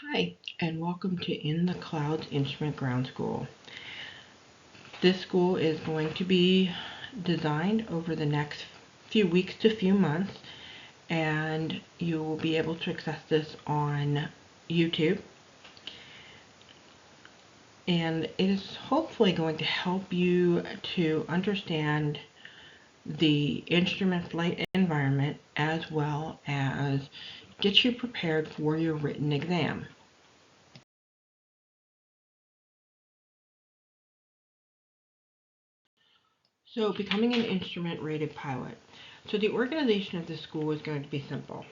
Hi, and welcome to In the Clouds Instrument Ground School. This school is going to be designed over the next few weeks to few months, and you will be able to access this on YouTube. And it is hopefully going to help you to understand the instrument flight environment as well as get you prepared for your written exam. So, becoming an instrument rated pilot. So, the organization of the school is going to be simple: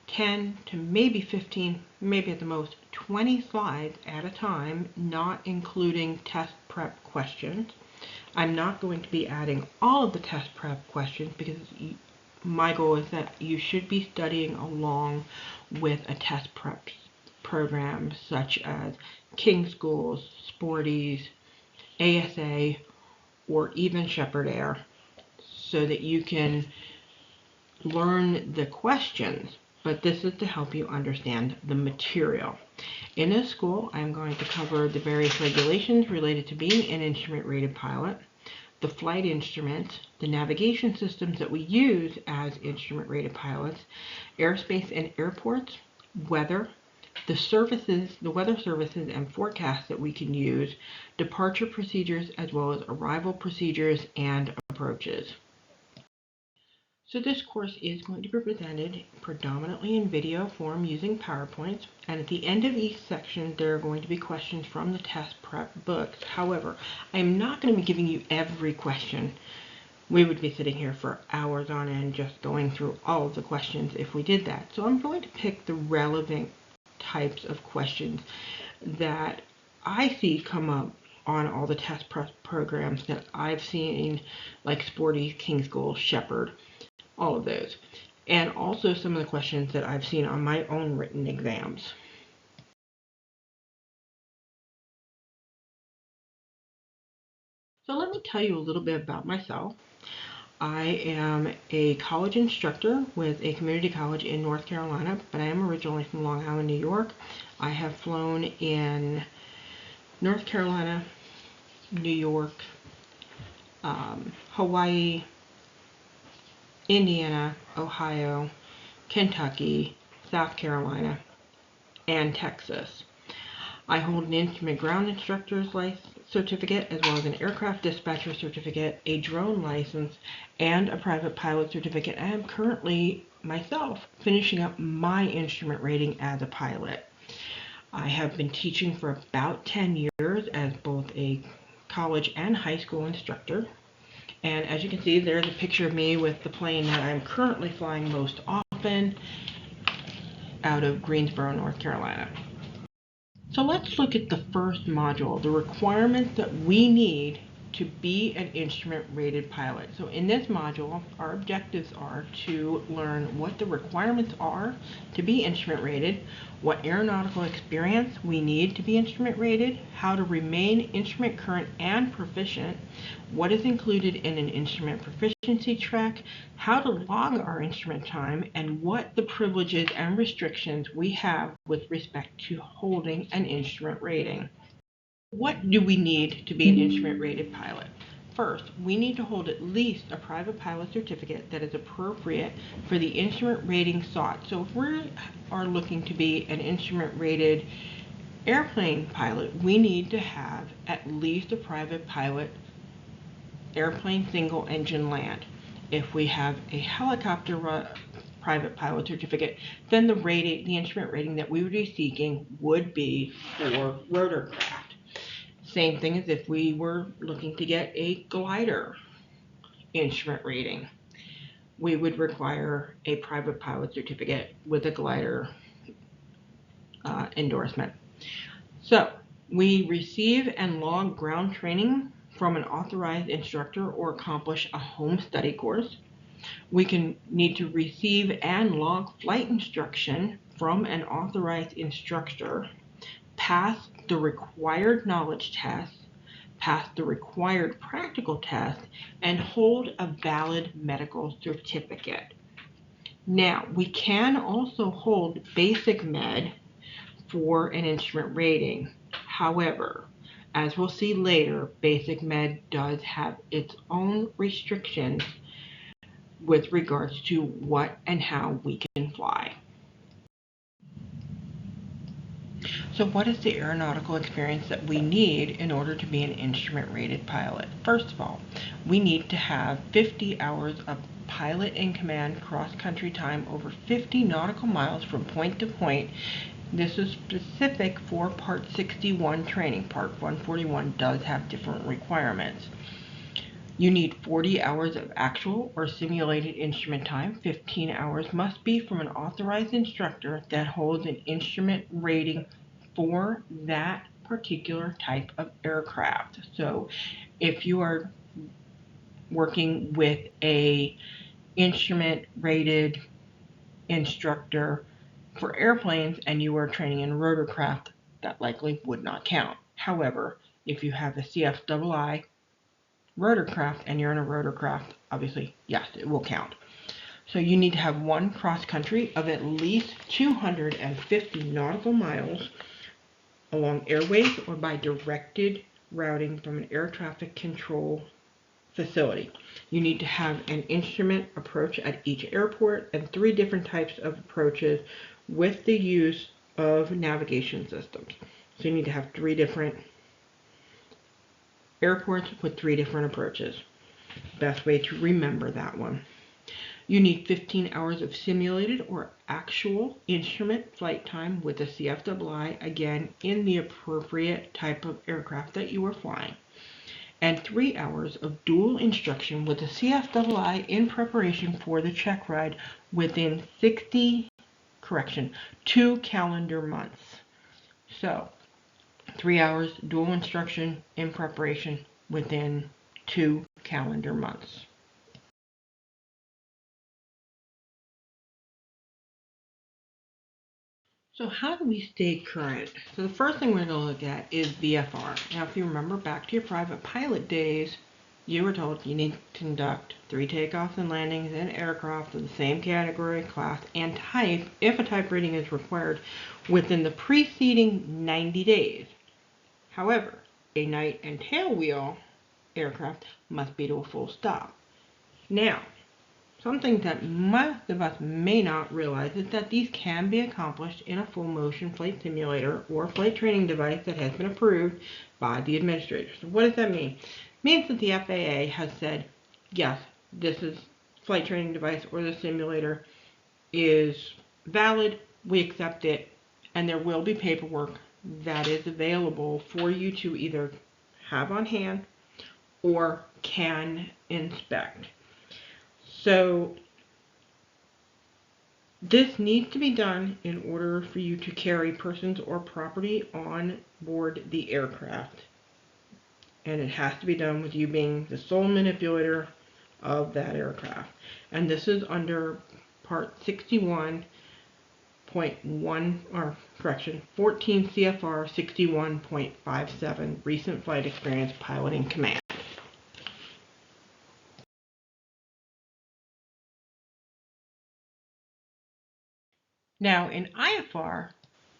10 to maybe 15, maybe at the most 20 slides at a time, not including test prep questions. I'm not going to be adding all of the test prep questions because my goal is that you should be studying along with a test prep program such as King Schools, Sporties, ASA, or even Shepherd Air, so that you can learn the questions, but this is to help you understand the material. In this school, I'm going to cover the various regulations related to being an instrument rated pilot, the flight instruments, the navigation systems that we use as instrument rated pilots, airspace and airports, weather, the weather services and forecasts that we can use, departure procedures, as well as arrival procedures and approaches. So this course is going to be presented predominantly in video form using PowerPoints, and at the end of each section there are going to be questions from the test prep books. However, I am not going to be giving you every question. We would be sitting here for hours on end just going through all of the questions if we did that. So I'm going to pick the relevant types of questions that I see come up on all the test prep programs that I've seen, like Sporty, King School, Shepherd, all of those, and also some of the questions that I've seen on my own written exams. So let me tell you a little bit about myself. I am a college instructor with a community college in North Carolina, but I am originally from Long Island, New York. I have flown in North Carolina, New York, Hawaii, Indiana, Ohio, Kentucky, South Carolina, and Texas. I hold an instrument ground instructor's certificate, as well as an aircraft dispatcher certificate, a drone license, and a private pilot certificate. I am currently myself finishing up my instrument rating as a pilot. I have been teaching for about 10 years as both a college and high school instructor. And as you can see, there's a picture of me with the plane that I'm currently flying most often out of Greensboro, North Carolina. So let's look at the first module, the requirements that we need to be an instrument rated pilot. So in this module, our objectives are to learn what the requirements are to be instrument rated, what aeronautical experience we need to be instrument rated, how to remain instrument current and proficient, what is included in an instrument proficiency track, how to log our instrument time, and what the privileges and restrictions we have with respect to holding an instrument rating. What do we need to be an instrument rated pilot? First, we need to hold at least a private pilot certificate that is appropriate for the instrument rating sought. So if we are looking to be an instrument rated airplane pilot, we need to have at least a private pilot airplane single engine land. If we have a helicopter private pilot certificate, then the instrument rating that we would be seeking would be for rotorcraft. Same thing as if we were looking to get a glider instrument rating. We would require a private pilot certificate with a glider endorsement. So we receive and log ground training from an authorized instructor or accomplish a home study course. We can need to receive and log flight instruction from an authorized instructor, pass the required knowledge test, pass the required practical test, and hold a valid medical certificate. Now, we can also hold basic med for an instrument rating. However, as we'll see later, Basic Med does have its own restrictions with regards to what and how we can fly. So what is the aeronautical experience that we need in order to be an instrument-rated pilot? First of all, we need to have 50 hours of pilot in command cross-country time over 50 nautical miles from point to point. This is specific for Part 61 training. Part 141 does have different requirements. You need 40 hours of actual or simulated instrument time. 15 hours must be from an authorized instructor that holds an instrument rating for that particular type of aircraft. So if you are working with a instrument rated instructor for airplanes and you are training in rotorcraft, that likely would not count. However, if you have a CFII rotorcraft and you're in a rotorcraft, obviously, yes, it will count. So you need to have one cross country of at least 250 nautical miles along airways or by directed routing from an air traffic control facility. You need to have an instrument approach at each airport and 3 different types of approaches with the use of navigation systems. So you need to have 3 different airports with 3 different approaches. Best way to remember that one. You need 15 hours of simulated or actual instrument flight time with a CFII, again, in the appropriate type of aircraft that you are flying. And 3 hours of dual instruction with a CFII in preparation for the check ride within 2 calendar months. So, 3 hours dual instruction in preparation within 2 calendar months. So how do we stay current? So the first thing we're going to look at is VFR. Now if you remember back to your private pilot days, you were told you need to conduct 3 takeoffs and landings in aircraft of the same category, class, and type if a type rating is required within the preceding 90 days. However, a night and tailwheel aircraft must be to a full stop. Now, something that most of us may not realize is that these can be accomplished in a full motion flight simulator or flight training device that has been approved by the administrator. So what does that mean? It means that the FAA has said, yes, this is flight training device or the simulator is valid, we accept it, and there will be paperwork that is available for you to either have on hand or can inspect. So this needs to be done in order for you to carry persons or property on board the aircraft. And it has to be done with you being the sole manipulator of that aircraft. And this is under Part 61.1, 14 CFR 61.57, Recent Flight Experience Piloting Command. Now, in IFR,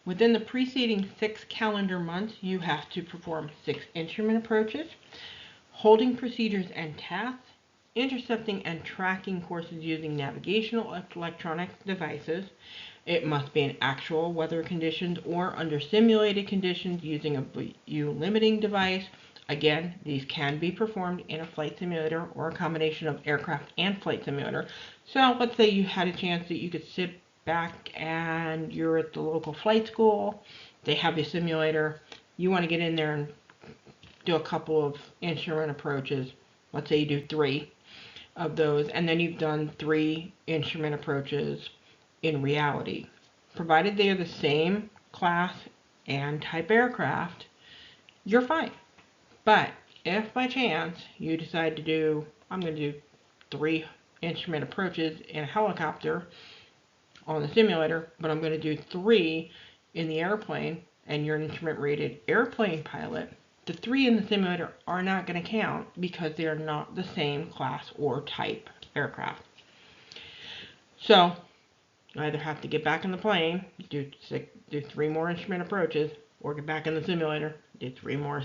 within the preceding 6 calendar months, you have to perform 6 instrument approaches, holding procedures and tasks, intercepting and tracking courses using navigational electronic devices. It must be in actual weather conditions or under simulated conditions using a view limiting device. Again, these can be performed in a flight simulator or a combination of aircraft and flight simulator. So let's say you had a chance that you could sit back and you're at the local flight school, they have a simulator, you want to get in there and do a couple of instrument approaches. Let's say you do 3 of those, and then you've done 3 instrument approaches in reality. Provided they are the same class and type aircraft, you're fine. But if by chance you decide to do, I'm going to do 3 instrument approaches in a helicopter on the simulator, but I'm going to do 3 in the airplane, and you're an instrument rated airplane pilot, the 3 in the simulator are not going to count because they are not the same class or type aircraft. So You either have to get back in the plane, do 3 more instrument approaches, or get back in the simulator, do 3 more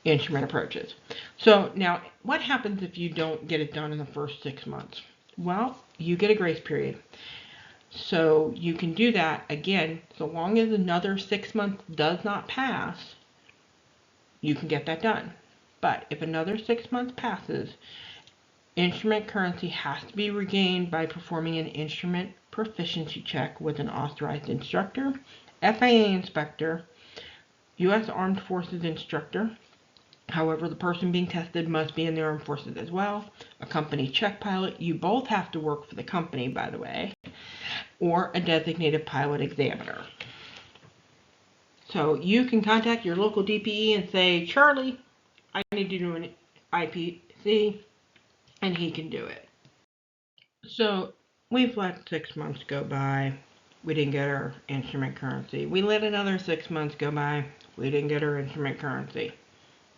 instrument approaches. So now, what happens if you don't get it done in the first 6 months? Well, you get a grace period. So you can do that again, so long as another 6 months does not pass, you can get that done. But if another 6 months passes, instrument currency has to be regained by performing an instrument proficiency check with an authorized instructor, FAA inspector, U.S. Armed Forces instructor. However, the person being tested must be in the Armed Forces as well. A company check pilot. You both have to work for the company, by the way. Or a designated pilot examiner. So you can contact your local DPE and say, Charlie, I need to do an IPC, and he can do it. So we've let 6 months go by. We didn't get our instrument currency. We let another 6 months go by. We didn't get our instrument currency.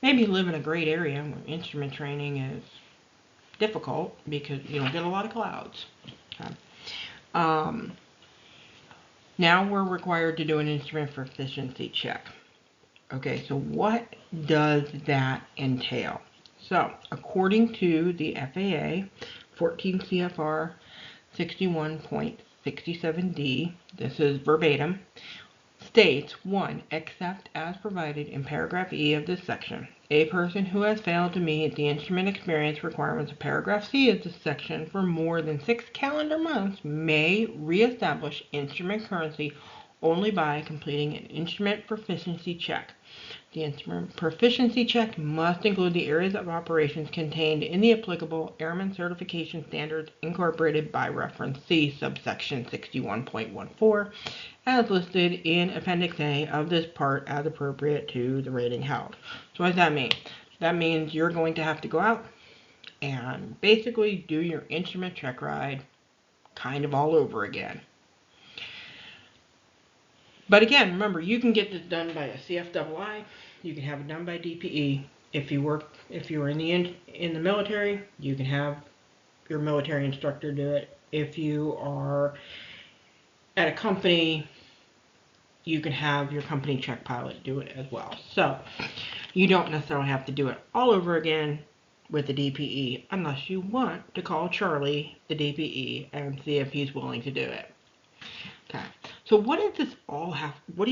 Maybe you live in a great area where instrument training is difficult because you don't get a lot of clouds. Okay. Now we're required to do an instrument proficiency check. Okay, so what does that entail? So, according to the FAA, 14 CFR 61.67D, this is verbatim, states, 1, except as provided in paragraph E of this section, a person who has failed to meet the instrument experience requirements of paragraph C of this section for more than 6 calendar months may reestablish instrument currency only by completing an instrument proficiency check. The instrument proficiency check must include the areas of operations contained in the applicable Airman Certification Standards incorporated by reference C subsection 61.14 as listed in Appendix A of this part as appropriate to the rating held. So what does that mean? That means you're going to have to go out and basically do your instrument check ride kind of all over again. But again, remember, you can get this done by a CFII. You can have it done by DPE. If you were in the military, you can have your military instructor do it. If you are at a company, you can have your company check pilot do it as well. So you don't necessarily have to do it all over again with the DPE unless you want to call Charlie, the DPE, and see if he's willing to do it. Okay. So what do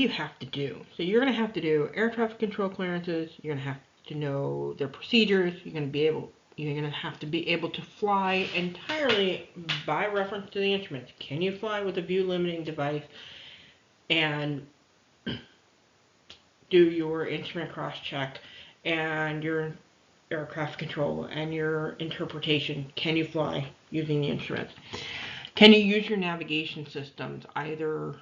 you have to do? So you're going to have to do air traffic control clearances. You're going to have to know their procedures. You're going to have to be able to fly entirely by reference to the instruments. Can you fly with a view limiting device and do your instrument cross check and your aircraft control and your interpretation? Can you fly using the instruments? Can you use your navigation systems, either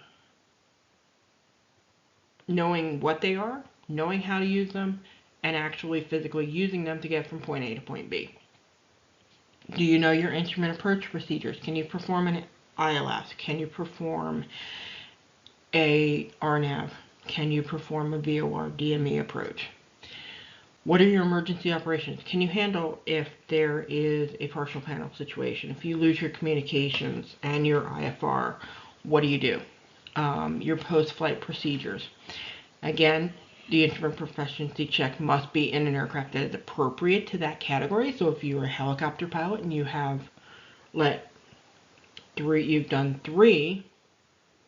knowing what they are, knowing how to use them, and actually physically using them to get from point A to point B? Do you know your instrument approach procedures? Can you perform an ILS? Can you perform a RNAV? Can you perform a VOR DME approach? What are your emergency operations? Can you handle if there is a partial panel situation? If you lose your communications and your IFR, what do you do? Your post-flight procedures. Again, the instrument proficiency check must be in an aircraft that is appropriate to that category. So if you're a helicopter pilot and you've done 3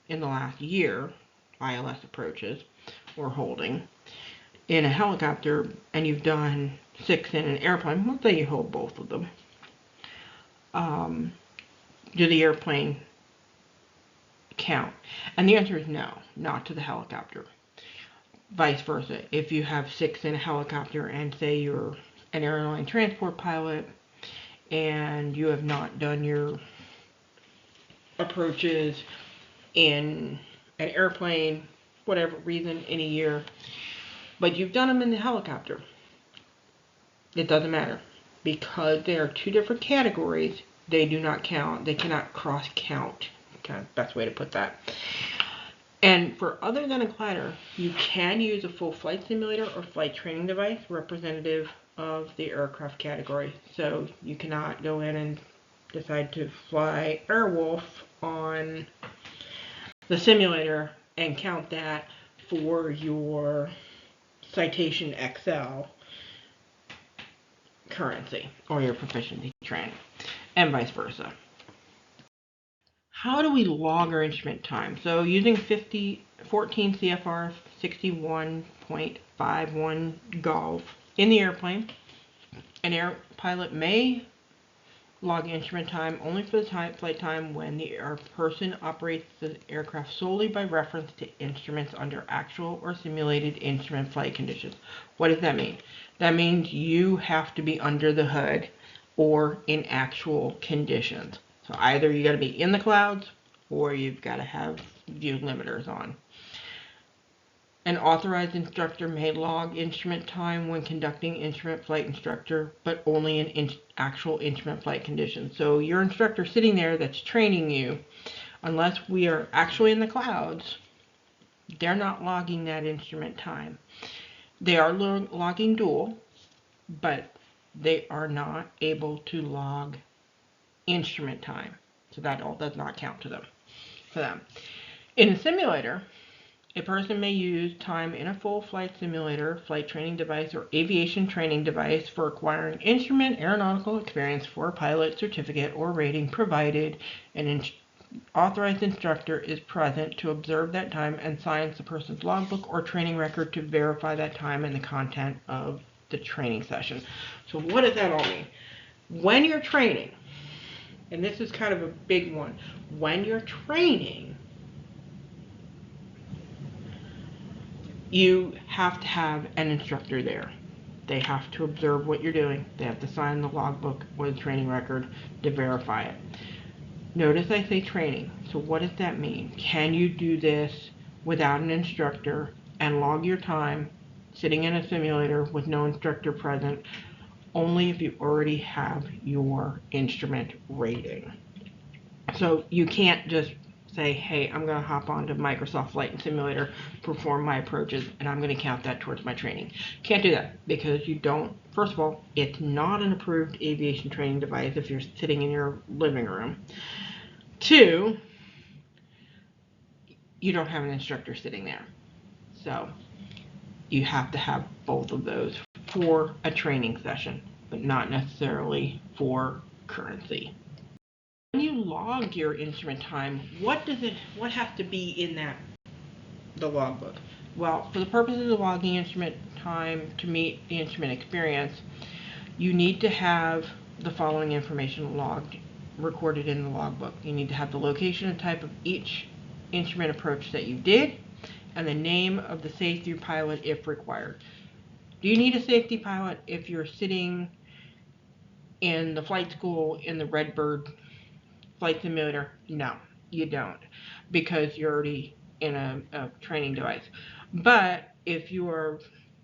in the last year, ILS approaches or holding, in a helicopter, and you've done 6 in an airplane, let's say you hold both of them, do the airplane count? And the answer is no, not to the helicopter. Vice versa, if you have 6 in a helicopter and say you're an airline transport pilot and you have not done your approaches in an airplane, whatever reason, in a year, but you've done them in the helicopter, it doesn't matter. Because they are 2 different categories, they do not count. They cannot cross-count. Okay, best way to put that. And for other than a glider, you can use a full flight simulator or flight training device representative of the aircraft category. So you cannot go in and decide to fly Airwolf on the simulator and count that for your Citation XL currency or your proficiency training, and vice versa. How do we log our instrument time? So using 14 CFR 61.51 Golf in the airplane, an air pilot may log instrument time only for the flight time when the person operates the aircraft solely by reference to instruments under actual or simulated instrument flight conditions. What does that mean? That means you have to be under the hood or in actual conditions. So either you got to be in the clouds or you've got to have view limiters on. An authorized instructor may log instrument time when conducting instrument flight instructor, but only in actual instrument flight conditions. So your instructor sitting there that's training you, unless we are actually in the clouds, they're not logging that instrument time. They are logging dual, but they are not able to log instrument time. So that all does not count to them. For them. In a simulator, a person may use time in a full flight simulator, flight training device, or aviation training device for acquiring instrument aeronautical experience for a pilot certificate or rating, provided an authorized instructor is present to observe that time and signs the person's logbook or training record to verify that time and the content of the training session. So what does that all mean? When you're training, and this is kind of a big one, when you're training, you have to have an instructor there. They have to observe what you're doing. They have to sign the logbook or the training record to verify it. Notice I say training. So what does that mean? Can you do this without an instructor and log your time sitting in a simulator with no instructor present? Only if you already have your instrument rating. So you can't just say, hey, I'm going to hop onto Microsoft Flight Simulator, perform my approaches, and I'm going to count that towards my training. Can't do that because you don't, first of all, it's not an approved aviation training device if you're sitting in your living room. 2, you don't have an instructor sitting there. So you have to have both of those for a training session, but not necessarily for currency. When you log your instrument time, what has to be in the logbook? Well, for the purposes of logging instrument time to meet the instrument experience, you need to have the following information recorded in the logbook. You need to have the location and type of each instrument approach that you did, and the name of the safety pilot if required. Do you need a safety pilot if you're sitting in the flight school in the Redbird flight simulator? No, you don't, because you're already in a training device. But if you are,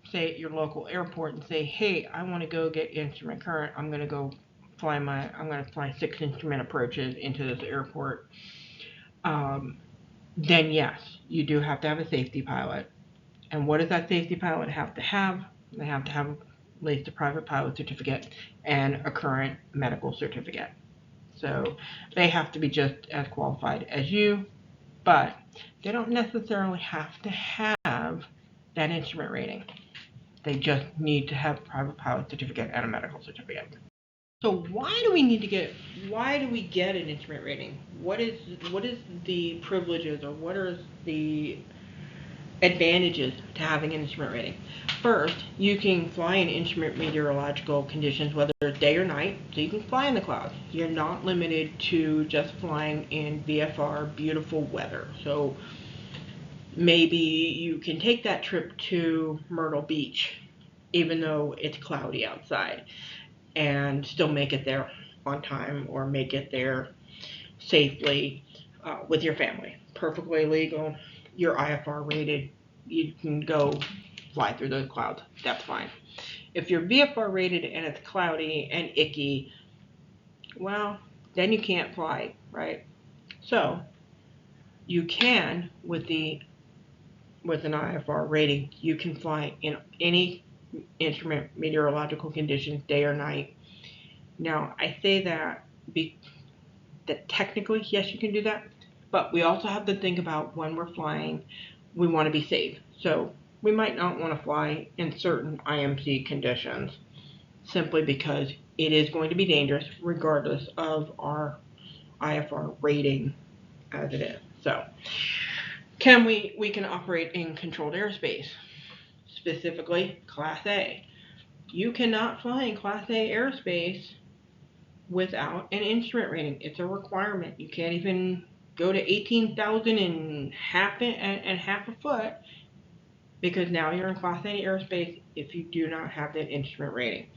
say, at your local airport and say, hey, I want to go get instrument current, I'm going to fly 6 instrument approaches into this airport, then yes, you do have to have a safety pilot. And what does that safety pilot have to have? They have to have at least a private pilot certificate and a current medical certificate. So they have to be just as qualified as you, but they don't necessarily have to have that instrument rating. They just need to have a private pilot certificate and a medical certificate. So why do we get an instrument rating? What is the privileges, or what are the advantages to having an instrument rating? First, you can fly in instrument meteorological conditions, whether it's day or night, so you can fly in the clouds. You're not limited to just flying in VFR beautiful weather. So maybe you can take that trip to Myrtle Beach, even though it's cloudy outside, and still make it there on time or make it there safely with your family. Perfectly legal. You're IFR rated. You can go fly through those clouds. That's fine. If you're VFR rated and it's cloudy and icky, well, then you can't fly, right? So you can, with an IFR rating, you can fly in any instrument meteorological conditions, day or night. Now, I say that that technically, yes, you can do that, but we also have to think about when we're flying, we want to be safe. So we might not want to fly in certain IMC conditions simply because it is going to be dangerous regardless of our IFR rating as it is. So we can operate in controlled airspace, specifically Class A. You cannot fly in Class A airspace without an instrument rating. It's a requirement. You can't even go to 18,000 and half a foot because now you're in Class A airspace if you do not have that instrument rating.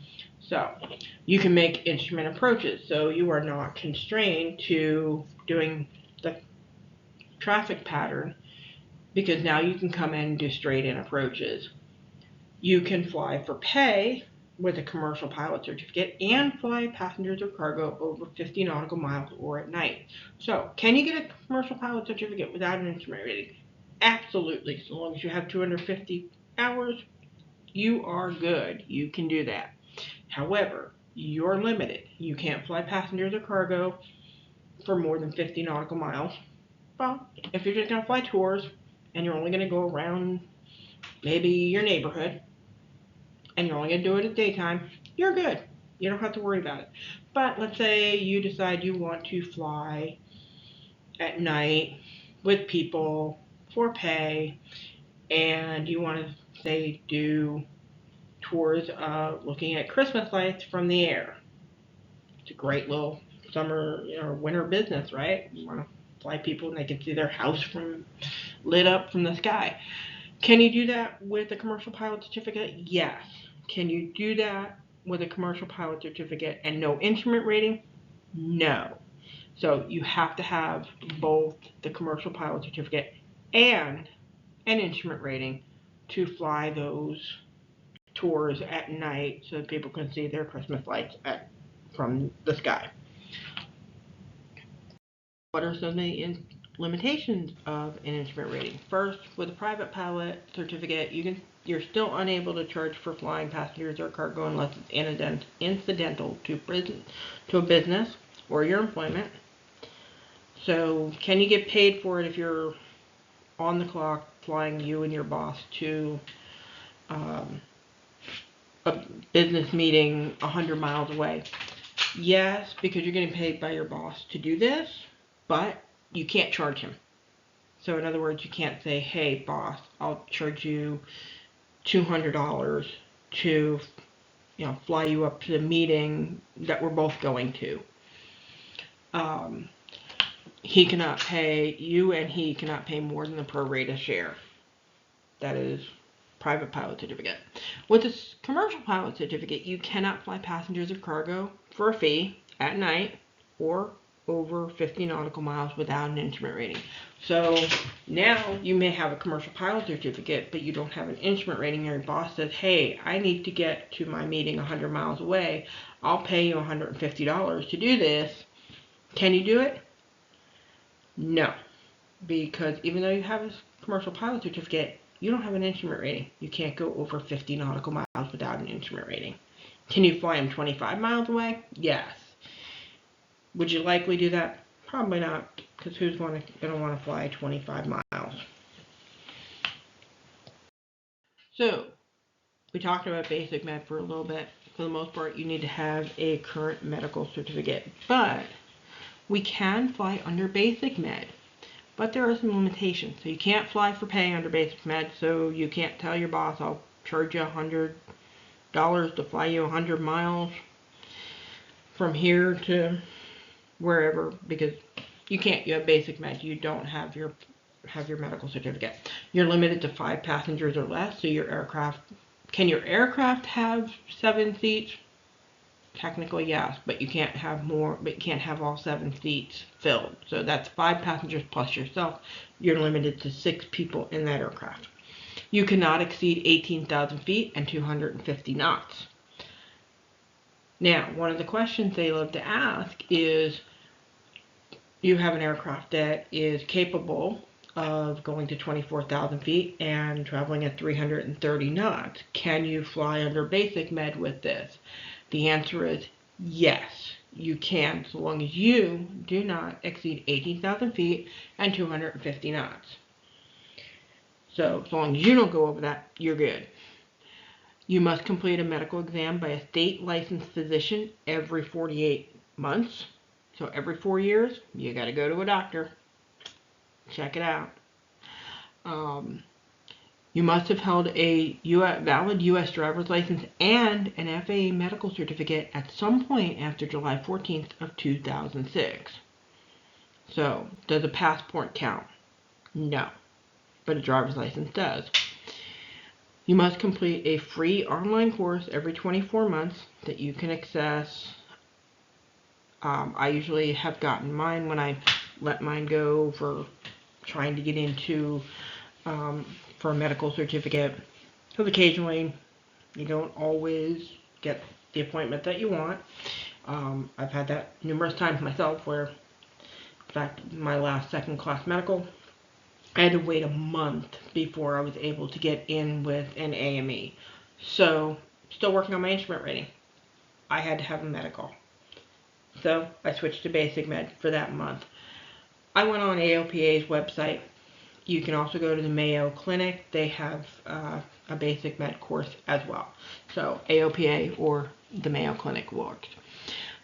So you can make instrument approaches, so you are not constrained to doing the traffic pattern because now you can come in and do straight in approaches. You can fly for pay with a commercial pilot certificate and fly passengers or cargo over 50 nautical miles or at night. So, can you get a commercial pilot certificate without an instrument rating? Absolutely. So long as you have 250 hours, you are good. You can do that. However, you're limited. You can't fly passengers or cargo for more than 50 nautical miles. Well, if you're just going to fly tours and you're only going to go around maybe your neighborhood, and you're only going to do it at daytime, you're good. You don't have to worry about it. But let's say you decide you want to fly at night with people for pay, and you want to, say, do tours of looking at Christmas lights from the air. It's a great little summer or winter business, right? You want to fly people and they can see their house from lit up from the sky. Can you do that with a commercial pilot certificate? Yes. Can you do that with a commercial pilot certificate and no instrument rating? No. So you have to have both the commercial pilot certificate and an instrument rating to fly those tours at night so that people can see their Christmas lights from the sky. What are some of the limitations of an instrument rating? First, with a private pilot certificate, you're still unable to charge for flying passengers or cargo unless it's incidental to a business or your employment. So, can you get paid for it if you're on the clock flying you and your boss to a business meeting 100 miles away? Yes, because you're getting paid by your boss to do this, but you can't charge him. So in other words, you can't say, hey, boss, I'll charge you $200 to, fly you up to the meeting that we're both going to. He cannot pay, you and he cannot pay more than the pro rata share. That is private pilot certificate. With a commercial pilot certificate, you cannot fly passengers or cargo for a fee at night or over 50 nautical miles without an instrument rating. So now you may have a commercial pilot certificate, but you don't have an instrument rating. Your boss says, hey, I need to get to my meeting 100 miles away. I'll pay you $150 to do this. Can you do it? No, because even though you have a commercial pilot certificate, you don't have an instrument rating. You can't go over 50 nautical miles without an instrument rating. Can you fly them 25 miles away? Yes. Would you likely do that? Probably not, because who's going to want to fly 25 miles? So, we talked about basic med for a little bit. For the most part, you need to have a current medical certificate. But we can fly under basic med. But there are some limitations. So you can't fly for pay under basic med, so you can't tell your boss, I'll charge you $100 to fly you 100 miles from here to wherever, because you can't. You have basic med. You don't have your medical certificate. You're limited to 5 passengers or less, so your aircraft, can your aircraft have 7 seats? Technically, yes, but you can't have more, but you can't have all 7 seats filled. So that's 5 passengers plus yourself. You're limited to 6 people in that aircraft. You cannot exceed 18,000 feet and 250 knots. Now, one of the questions they love to ask is, you have an aircraft that is capable of going to 24,000 feet and traveling at 330 knots. Can you fly under basic med with this? The answer is Yes, you can, so long as you do not exceed 18,000 feet and 250 knots. So long as you don't go over that, you're good. You must complete a medical exam by a state licensed physician every 48 months. So every 4 years, you got to go to a doctor. Check it out. You must have held a valid U.S. driver's license and an FAA medical certificate at some point after July 14th of 2006. So, does a passport count? No, but a driver's license does. You must complete a free online course every 24 months that you can access. I usually have gotten mine when I let mine go for trying to get into for a medical certificate, because occasionally you don't always get the appointment that you want. I've had that numerous times myself where, in fact, my last second class medical, I had to wait a month before I was able to get in with an AME. So, still working on my instrument rating. I had to have a medical. So, I switched to basic med for that month. I went on AOPA's website. You can also go to the Mayo Clinic. They have a basic med course as well. So, AOPA or the Mayo Clinic works.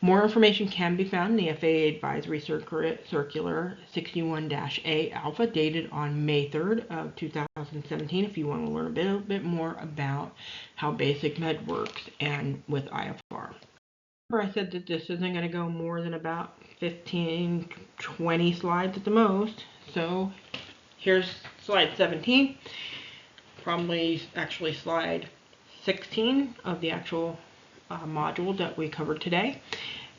More information can be found in the FAA Advisory Circular 61-A Alpha, dated on May 3rd of 2017, if you want to learn a bit more about how basic med works and with IFR. Remember, I said that this isn't going to go more than about 15, 20 slides at the most. So here's slide 17, probably actually slide 16 of the actual module that we covered today.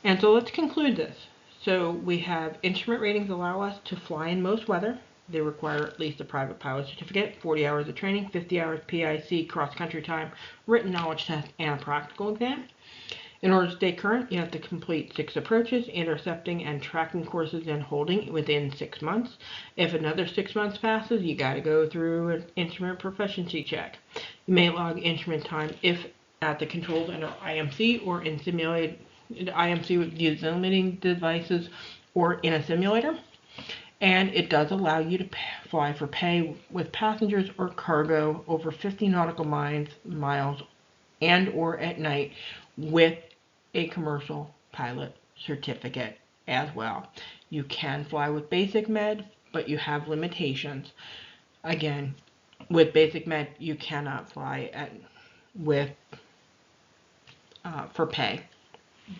And so let's conclude this. So we have instrument ratings allow us to fly in most weather. They require at least a private pilot certificate, 40 hours of training, 50 hours PIC cross-country time, written knowledge test, and a practical exam. In order to stay current, you have to complete 6 approaches, intercepting and tracking courses and holding within 6 months. If another 6 months passes, you got to go through an instrument proficiency check. You may log instrument time if at the controls under IMC or in simulated IMC with limiting devices or in a simulator. And it does allow you to fly for pay with passengers or cargo over 50 nautical miles and or at night with a commercial pilot certificate as well. You can fly with basic med, but you have limitations. Again, with basic med, you cannot fly for pay.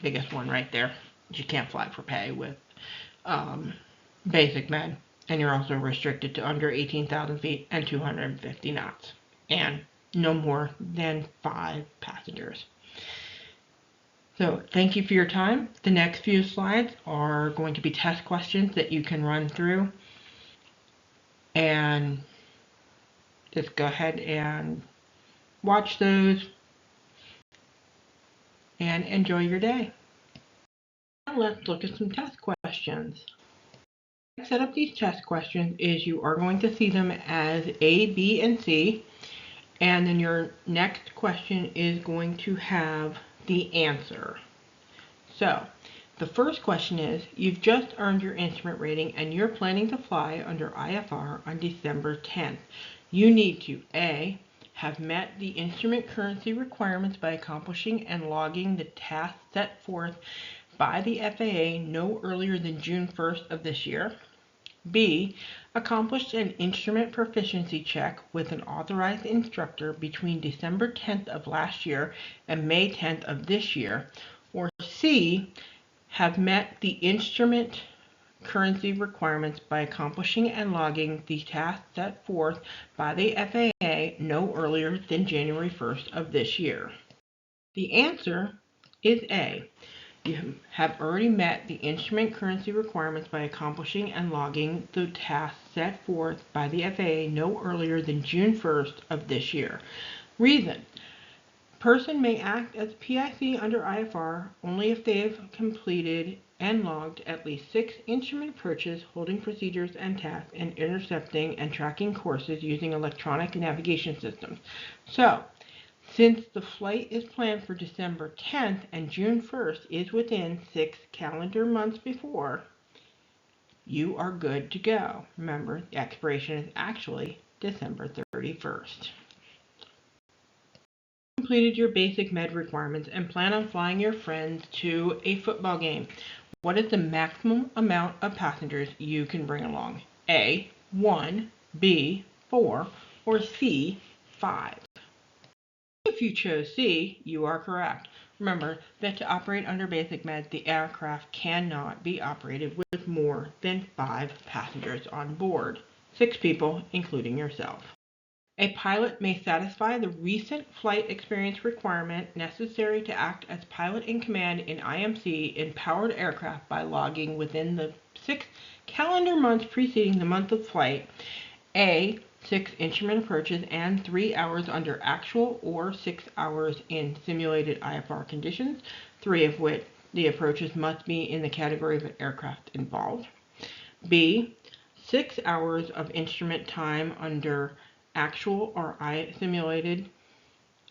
Biggest one right there. You can't fly for pay with basic med, and you're also restricted to under 18,000 feet and 250 knots, and no more than 5 passengers. So thank you for your time. The next few slides are going to be test questions that you can run through, and just go ahead and watch those and enjoy your day. Now let's look at some test questions. Set up these test questions is you are going to see them as A, B, and C, and then your next question is going to have the answer. So the first question is, you've just earned your instrument rating and you're planning to fly under IFR on December 10th. You need to A, have met the instrument currency requirements by accomplishing and logging the tasks set forth by the FAA no earlier than June 1st of this year. B, accomplished an instrument proficiency check with an authorized instructor between December 10th of last year and May 10th of this year. Or C, have met the instrument currency requirements by accomplishing and logging the tasks set forth by the FAA no earlier than January 1st of this year. The answer is A. You have already met the instrument currency requirements by accomplishing and logging the tasks set forth by the FAA no earlier than June 1st of this year. Reason: person may act as PIC under IFR only if they have completed and logged at least 6 instrument approaches, holding procedures and tasks, and intercepting and tracking courses using electronic navigation systems. So, Since the flight is planned for December 10th and June 1st is within 6 calendar months before, you are good to go. Remember, the expiration is actually December 31st. Completed your basic med requirements and plan on flying your friends to a football game. What is the maximum amount of passengers you can bring along? A, 1, B, 4, or C, 5? If you chose C, you are correct. Remember that to operate under basic med, the aircraft cannot be operated with more than 5 passengers on board, 6 people including yourself. A pilot may satisfy the recent flight experience requirement necessary to act as pilot in command in IMC in powered aircraft by logging within the 6 calendar months preceding the month of flight, A, 6 instrument approaches and 3 hours under actual or 6 hours in simulated IFR conditions, 3 of which the approaches must be in the category of an aircraft involved. B, 6 hours of instrument time under actual or simulated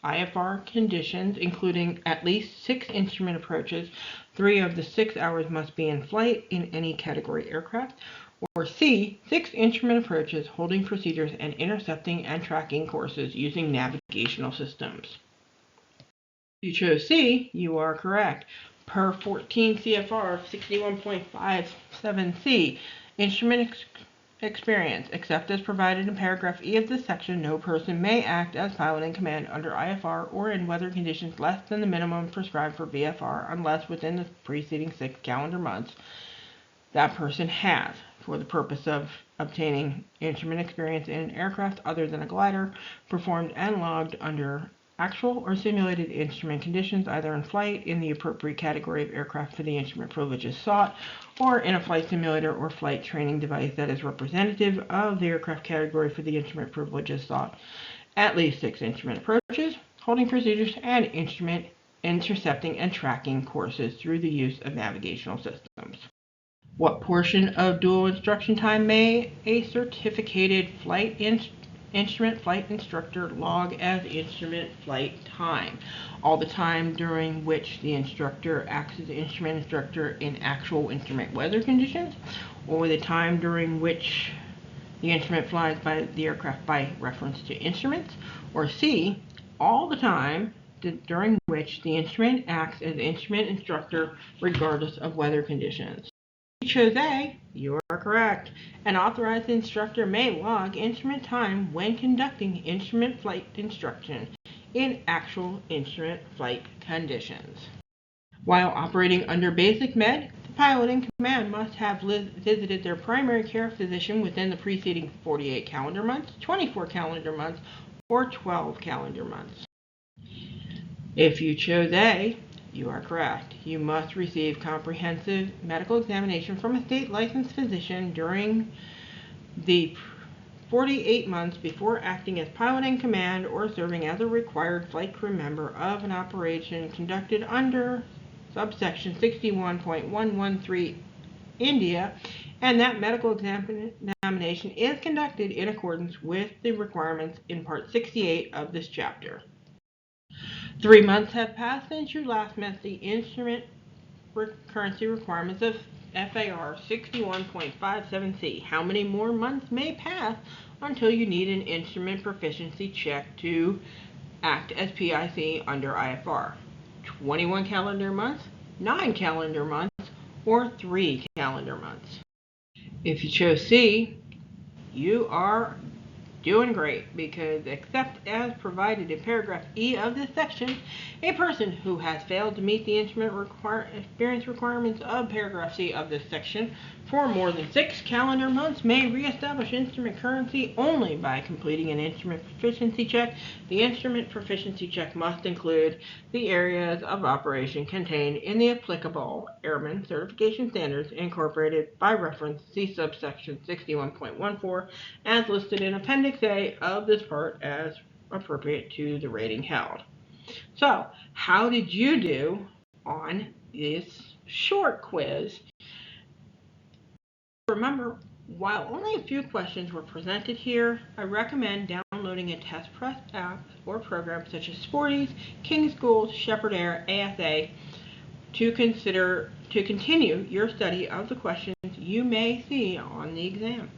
IFR conditions, including at least 6 instrument approaches. 3 of the 6 hours must be in flight in any category aircraft. Or C, 6 instrument approaches, holding procedures, and intercepting and tracking courses using navigational systems. If you chose C, you are correct. Per 14 CFR 61.57C, instrument experience, except as provided in paragraph E of this section, no person may act as pilot in command under IFR or in weather conditions less than the minimum prescribed for VFR unless within the preceding 6 calendar months that person has, for the purpose of obtaining instrument experience in an aircraft other than a glider, performed and logged under actual or simulated instrument conditions, either in flight in the appropriate category of aircraft for the instrument privileges sought, or in a flight simulator or flight training device that is representative of the aircraft category for the instrument privileges sought, at least 6 instrument approaches, holding procedures, and instrument intercepting and tracking courses through the use of navigational systems. What portion of dual instruction time may a certificated flight instrument flight instructor log as instrument flight time? All the time during which the instructor acts as instrument instructor in actual instrument weather conditions, or the time during which the instrument flies by the aircraft by reference to instruments, or C, all the time during which the instrument acts as instrument instructor regardless of weather conditions. If you chose A, you are correct. An authorized instructor may log instrument time when conducting instrument flight instruction in actual instrument flight conditions. While operating under basic med, the pilot in command must have visited their primary care physician within the preceding 48 calendar months, 24 calendar months, or 12 calendar months. If you chose A, you are correct. You must receive comprehensive medical examination from a state licensed physician during the 48 months before acting as pilot in command or serving as a required flight crew member of an operation conducted under subsection 61.113 India, and that medical examination is conducted in accordance with the requirements in Part 68 of this chapter. 3 months have passed since you last met the instrument currency requirements of FAR 61.57C. How many more months may pass until you need an instrument proficiency check to act as PIC under IFR? 21 calendar months, 9 calendar months, or 3 calendar months? If you chose C, you are doing great, because except as provided in paragraph E of this section, a person who has failed to meet the instrument experience requirements of paragraph C of this section for more than 6 calendar months may reestablish instrument currency only by completing an instrument proficiency check. The instrument proficiency check must include the areas of operation contained in the applicable Airman Certification Standards incorporated by reference. See subsection 61.14 as listed in Appendix A of this part as appropriate to the rating held. So, how did you do on this short quiz? Remember, while only a few questions were presented here, I recommend downloading downloading a test prep app or program such as Sporties, King Schools, Shepherd Air, ASA to continue your study of the questions you may see on the exam.